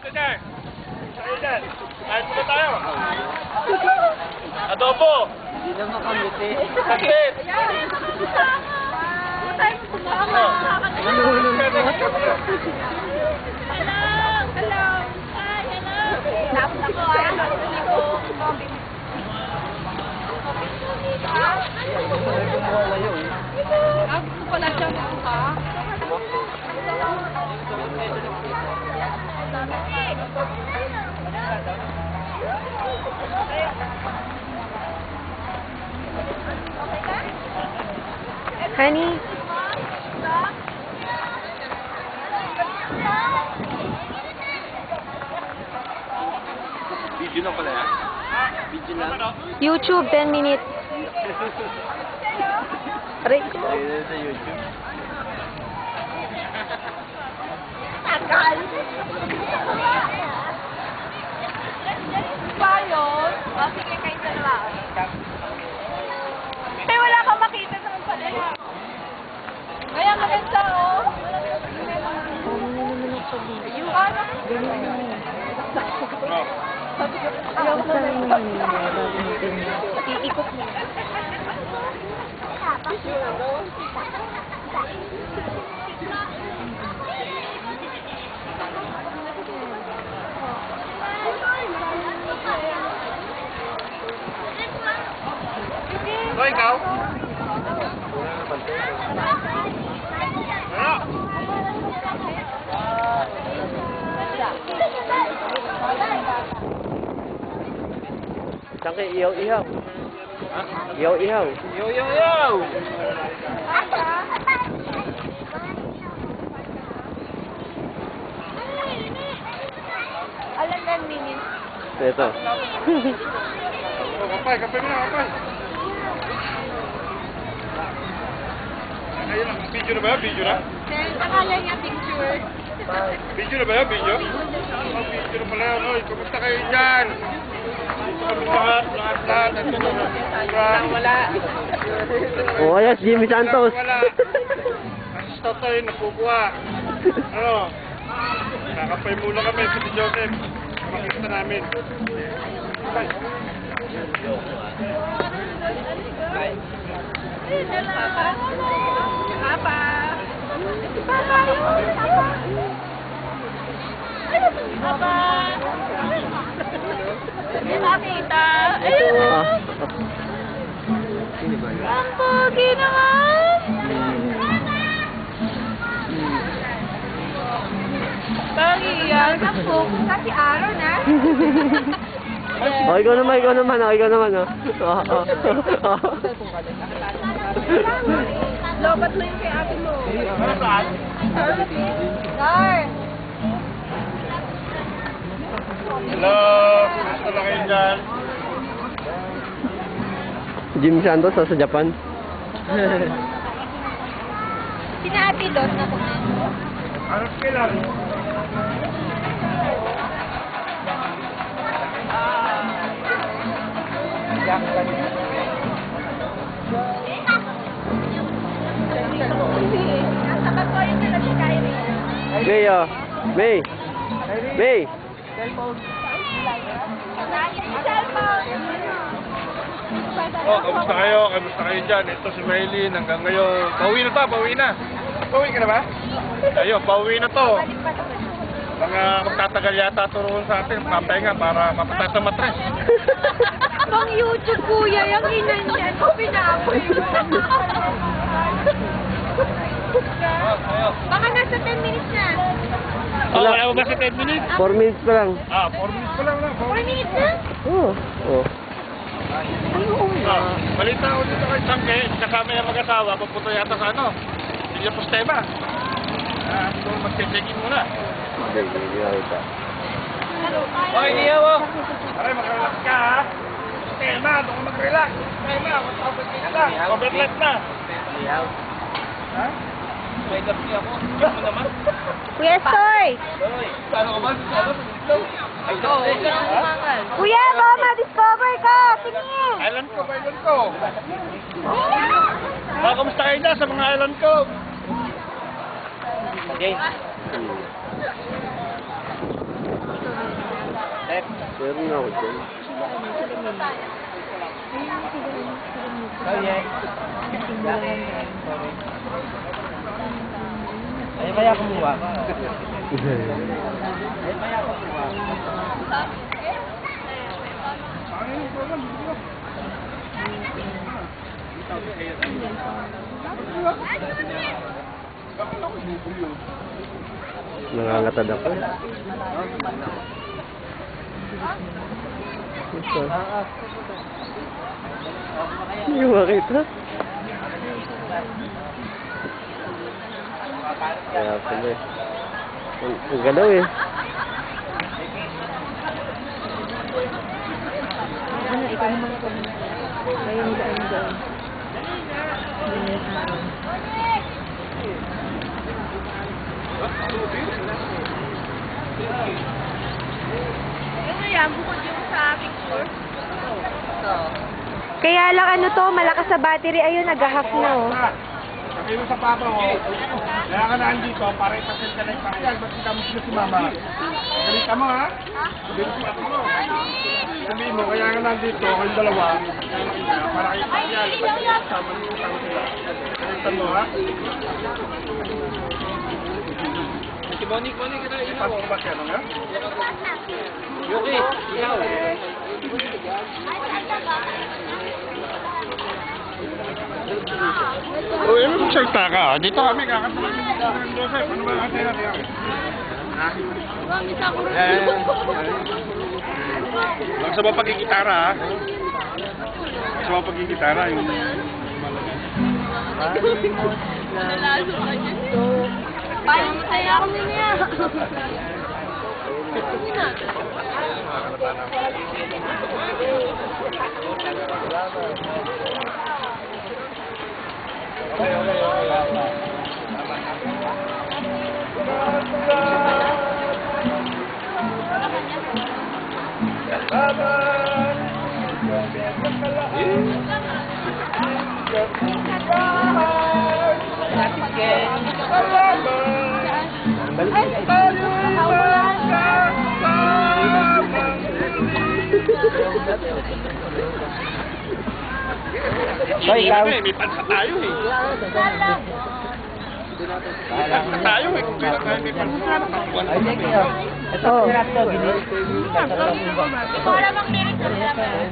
Gusto niya. Sa'yo dyan. Kahit muna tayo. Adobo. Hindi na makamiti. Sakit. Hello! Hello! Hi, hello! Tapos ako pala siya mukha. Honey? Video na pala yan. Video na. YouTube, 10 minutes. Aray ko. Ayun sa YouTube. Tagal! Pa yun? O, sige, kayo sa lang. Ay, wala kang makita sa magpadala. Kaya maganda, oh. Yung ano? Ayaw ko na yung iikot mo. So, ikaw? Ano? Saan kayo ihaw-ihaw? Ha? Ihaw-ihaw. Yo, yo, yo! Alam na, minutes. Ito. Oh, kapay, kapay mo na, kapay. Ayun lang, video na ba yan? Video na? Akala niya picture. Video na ba yan? Video? Oh, video na pala yan. Oy, kumusta kayo dyan? Kumusta lahat? Wala. Oh, ayan, Jimmy Santos. Wala. Nasa Totoy, napukuha. Ano? Kakapay muna kami sa si Joseph. Makita namin. Bye. Papa. Papa. Papa. Hindi makita. Ayun na. Ang pogi naman. Pogi yan. Ang pogi kasi araw na. Oh, ikaw naman, ikaw naman, oh, ikaw naman, oh. Oh, oh, oh. Lobat mo yung kay ate mo. Ano saan? Dar. Hello! Kumusta na kayo dyan? Jimmy Santos sa Japan. Sina ate Lot na kumain. Ano kailan? Nasa bago yung nila si Kyrie. May, oh. May. May. Dahil yung cellphone. Oh, kamusta kayo? Kamusta kayo dyan? Ito si Maylin hanggang ngayon. Pauwi na to, pauwi na. Pauwi ka na ba? Ayun, pauwi na to. Mga magtatagal yata turuan sa atin, papahinga para mapatay sa matres. Pang YouTube kuya, yung ina niya, pinapoy mo. Baka nasa 10 minutes na. Oh, wala mo ba sa 10 minutes? 4 minutes pa lang. Ah, 4 minutes pa lang lang. 4 minutes na? Oh. Oh. Ay, oo nga. Ah, balita ko dito kay Sangke, kasama yung mag-asawa, pupunta yata sa ano, Villa Postema. Ah, siguro mag-check-in muna. Hindi na kita. Okay, niya mo. Aray, mag-relax ka ha. Postema, doon ka mag-relax. Postema, mag-overlap na. Overlap na. Ha? May gabi ako. Ano naman? Kuya Soy! Ano ka ba? Ano? Ay, Kuya, baka ma-discover ka! Tingin! Island ko, island ko. Kamusta kayo dyan sa mga island ko? Okay. Meron na ako dyan. Ay, kaya kumuha ka. Nangangatad ako. Ito. Hindi ko makita. Kaya pala eh. Ang galaw eh. Ano, ikaw naman ako. Ayun, daan. Ano yan? Bukod yung sa picture? Kaya lang ano to, malakas sa battery. Ayun, nag-half na oh. Sabi mo sa papa mo, kaya ka nandito, para ipasel ka na ipasel, ba't kita mo sila si mama? Galita mo ha? Sabi mo sa papa mo. Sabi mo, kaya ka nandito, kayong dalawa, para kayo ipasel, sama mo sila. Galita mo ha? Si Bonnie, ka na ilaw. Ipasel ba siya, no nga? Yuki, ilaw. O, ano magsalita ka? Dito kami kakatulog ni Joseph. Ano ba ang atin natin? Lang sa mga pagkikitara, ha? Sa mga pagkikitara, yung Nalaso ka dyan. Parang masaya ako niya. may pansa tayo eh. Pansa tayo eh. Kung kailan tayo may pansa, nakakuha na kami. Ito.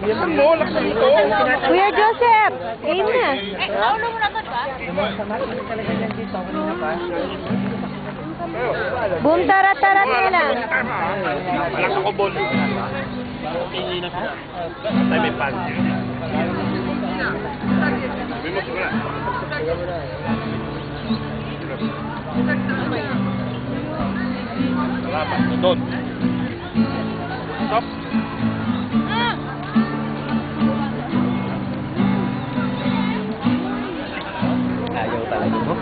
Ano mo, laksan ito. Kuya Joseph, game na. Naulo mo na to, ba? Boom, tarat-tarat na lang. Walang ako bol. Tingin na sila. Tayo may pansa. Sabi mo sigura. Salamat. Doon. Stop. Ayaw talaga mo.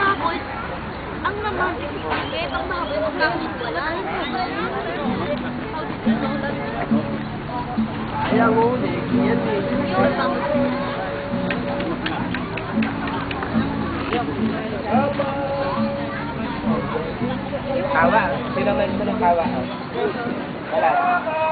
Tapos, ang naman, ang mahapon ng gamit wala. Ayaw mo ulit. Yan eh. Kawa. Sino man ito ng kawa? Wala.